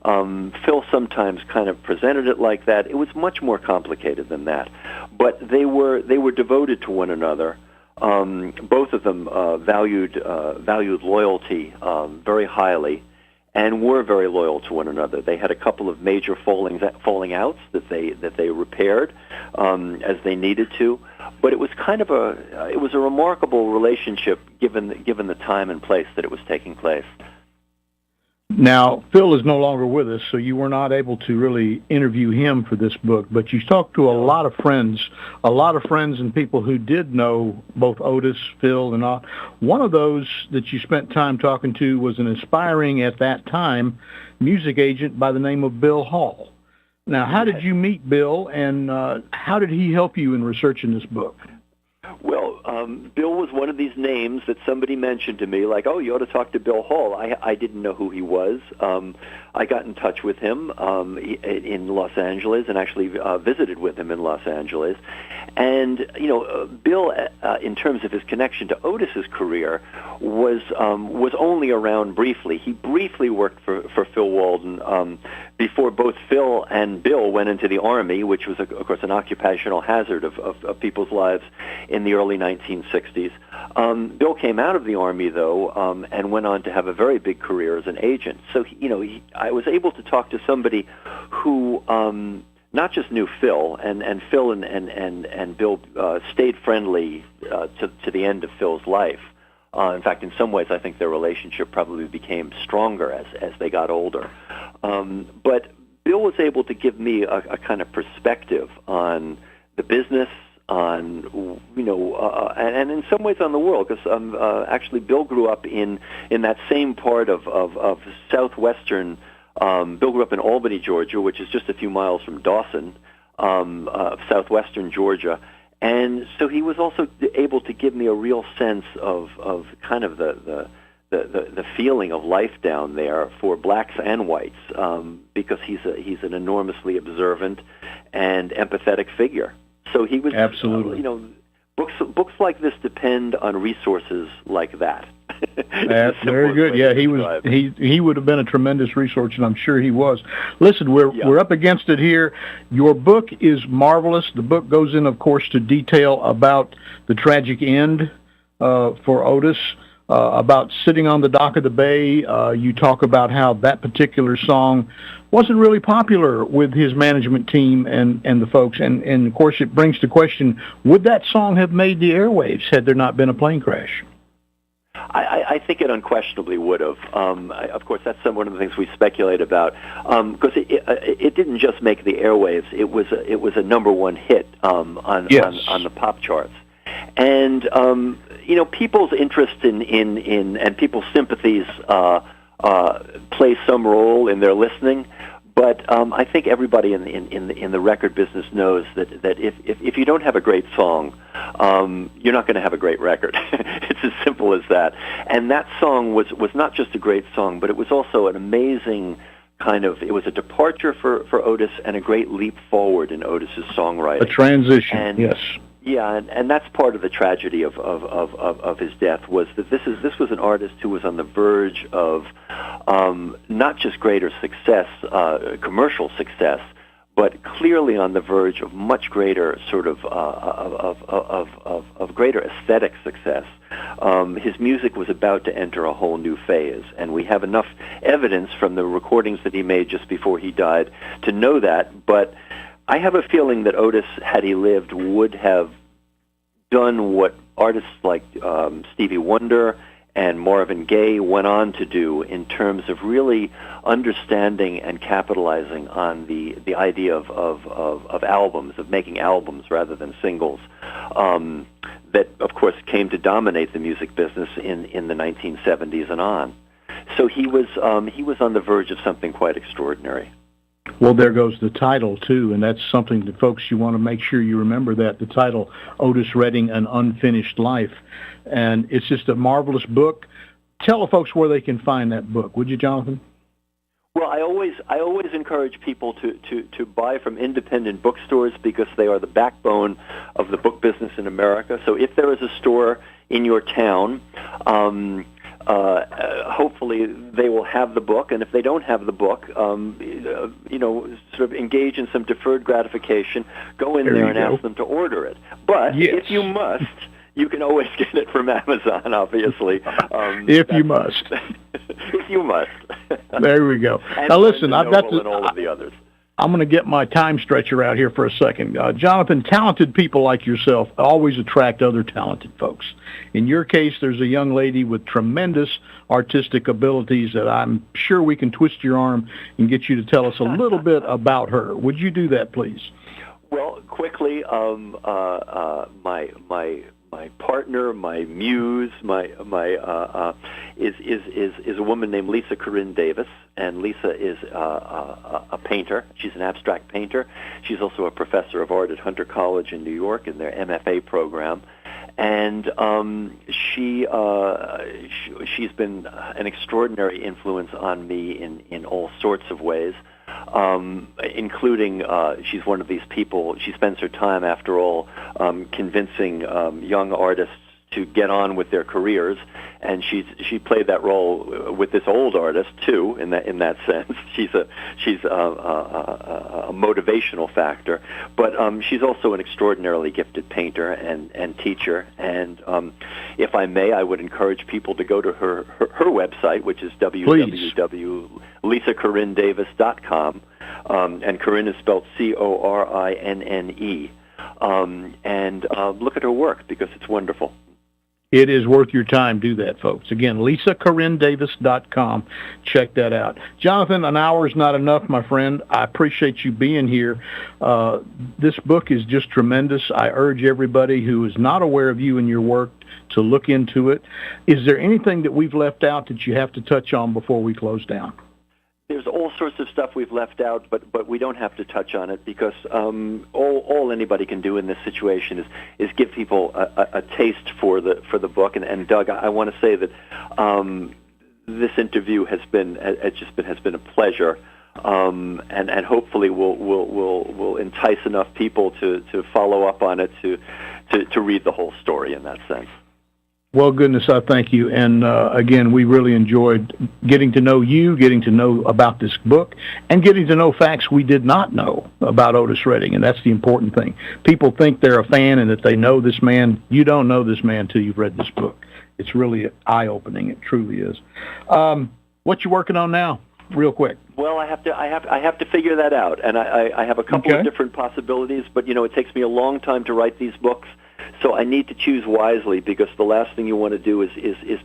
Phil sometimes kind of presented it like that. It was much more complicated than that. But they were devoted to one another. Both of them valued loyalty very highly, and were very loyal to one another. They had a couple of major falling outs that they repaired as they needed to. But it was kind of a remarkable relationship given the time and place that it was taking place. Now, Phil is no longer with us, so you were not able to really interview him for this book, but you talked to a lot of friends and people who did know both Otis, Phil, and all. One of those that you spent time talking to was an aspiring, at that time, music agent by the name of Bill Hall. Now, how did you meet Bill, and how did he help you in researching this book? Well, Bill was one of these names that somebody mentioned to me, like, oh, you ought to talk to Bill Hall. I didn't know who he was. I got in touch with him in Los Angeles and actually visited with him in Los Angeles. And, Bill, in terms of his connection to Otis's career, was only around briefly. He briefly worked for Phil Walden before both Phil and Bill went into the Army, which was, of course, an occupational hazard of people's lives in the early 1960s. Bill came out of the Army, though, and went on to have a very big career as an agent. So, I was able to talk to somebody who not just knew Phil, and Phil and Bill stayed friendly to the end of Phil's life. In fact, in some ways, I think their relationship probably became stronger as they got older. But Bill was able to give me a kind of perspective on the business, on and in some ways on the world, because actually Bill grew up in that same part of southwestern. Bill grew up in Albany, Georgia, which is just a few miles from Dawson, southwestern Georgia. And so he was also able to give me a real sense of kind of the feeling of life down there for blacks and whites, because he's an enormously observant and empathetic figure. So he was absolutely. Books like this depend on resources like that. That's very good. Yeah, he would have been a tremendous resource, and I'm sure he was. Listen, we're up against it here. Your book is marvelous. The book goes in, of course, to detail about the tragic end for Otis, about sitting on the dock of the bay. You talk about how that particular song wasn't really popular with his management team and the folks, and of course it brings to question, would that song have made the airwaves had there not been a plane crash? I think it unquestionably would have. Of course, that's one of the things we speculate about, because it didn't just make the airwaves. It was a number one hit on the pop charts, and people's interest in and people's sympathies play some role in their listening. But I think everybody in the record business knows that if you don't have a great song, you're not going to have a great record. It's as simple as that. And that song was not just a great song, but it was also an amazing it was a departure for Otis and a great leap forward in Otis's songwriting. A transition, yes. Yeah, and that's part of the tragedy of his death, was that this was an artist who was on the verge of not just greater success, commercial success, but clearly on the verge of much greater sort of greater aesthetic success. His music was about to enter a whole new phase, and we have enough evidence from the recordings that he made just before he died to know that. But I have a feeling that Otis, had he lived, would have done what artists like Stevie Wonder and Marvin Gaye went on to do in terms of really understanding and capitalizing on the idea of albums, of making albums rather than singles, that, of course, came to dominate the music business in the 1970s and on. So he was on the verge of something quite extraordinary. Well, there goes the title, too, and that's something that, folks, you want to make sure you remember that, the title, Otis Redding, An Unfinished Life. And it's just a marvelous book. Tell the folks where they can find that book, would you, Jonathan? Well, I always encourage people to buy from independent bookstores because they are the backbone of the book business in America. So if there is a store in your town, hopefully they will have the book, and if they don't have the book, sort of engage in some deferred gratification, go in there and ask them to order it. But if you must, you can always get it from Amazon, obviously. If you must. If you must. There we go. And now listen, I've got and all of the others. I'm going to get my time stretcher out here for a second. Jonathan, talented people like yourself always attract other talented folks. In your case, there's a young lady with tremendous artistic abilities that I'm sure we can twist your arm and get you to tell us a little bit about her. Would you do that, please? Well, quickly, my partner, my muse, is a woman named Lisa Corinne Davis, and Lisa is a painter. She's an abstract painter. She's also a professor of art at Hunter College in New York in their MFA program, and she's been an extraordinary influence on me in all sorts of ways. Including she's one of these people, she spends her time, after all, convincing young artists to get on with their careers, and she played that role with this old artist too. In that sense, she's a motivational factor, but she's also an extraordinarily gifted painter and teacher. And if I may, I would encourage people to go to her website, which is www.lisacorinnedavis.com, and Corinne is spelled Corinne, and look at her work because it's wonderful. It is worth your time. Do that, folks. Again, lisacorinnedavis.com. Check that out. Jonathan, an hour is not enough, my friend. I appreciate you being here. This book is just tremendous. I urge everybody who is not aware of you and your work to look into it. Is there anything that we've left out that you have to touch on before we close down? There's all sorts of stuff we've left out, but we don't have to touch on it because all anybody can do in this situation is give people a taste for the book. And Doug, I want to say that this interview has been a pleasure, and hopefully will entice enough people to follow up on it to read the whole story in that sense. Well, goodness, I thank you. And again, we really enjoyed getting to know you, getting to know about this book, and getting to know facts we did not know about Otis Redding. And that's the important thing. People think they're a fan and that they know this man. You don't know this man until you've read this book. It's really eye-opening. It truly is. What you working on now, real quick? Well, I have to figure that out, and I have a couple of different possibilities. But it takes me a long time to write these books. So I need to choose wisely because the last thing you want to do is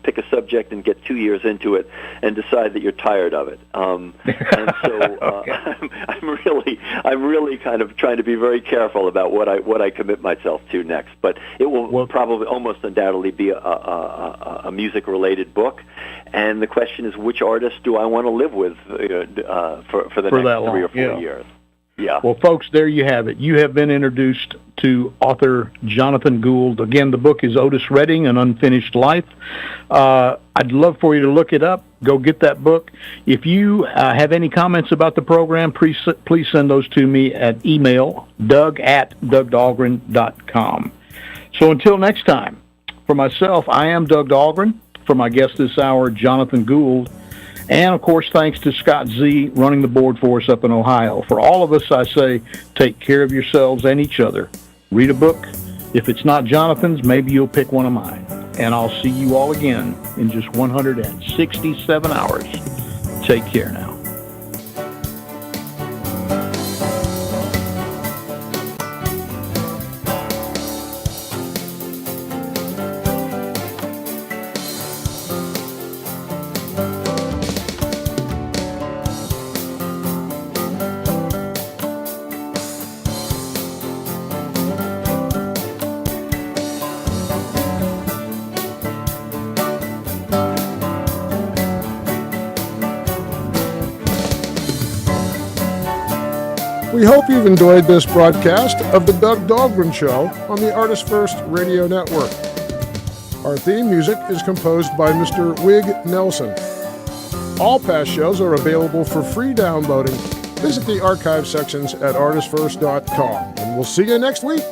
pick a subject and get 2 years into it and decide that you're tired of it. And so I'm really kind of trying to be very careful about what I commit myself to next. But it will probably almost undoubtedly be a music-related book. And the question is, which artist do I want to live with for the next 3 or 4 years? Yeah. Well, folks, there you have it. You have been introduced to author Jonathan Gould. Again, the book is Otis Redding, An Unfinished Life. I'd love for you to look it up. Go get that book. If you have any comments about the program, please send those to me at email, doug@dougdahlgren.com. So until next time, for myself, I am Doug Dahlgren. For my guest this hour, Jonathan Gould. And, of course, thanks to Scott Z running the board for us up in Ohio. For all of us, I say, take care of yourselves and each other. Read a book. If it's not Jonathan's, maybe you'll pick one of mine. And I'll see you all again in just 167 hours. Take care now. We hope you've enjoyed this broadcast of the Doug Dahlgren Show on the ArtistFirst Radio Network. Our theme music is composed by Mr. Wig Nelson. All past shows are available for free downloading. Visit the archive sections at artistfirst.com, and we'll see you next week.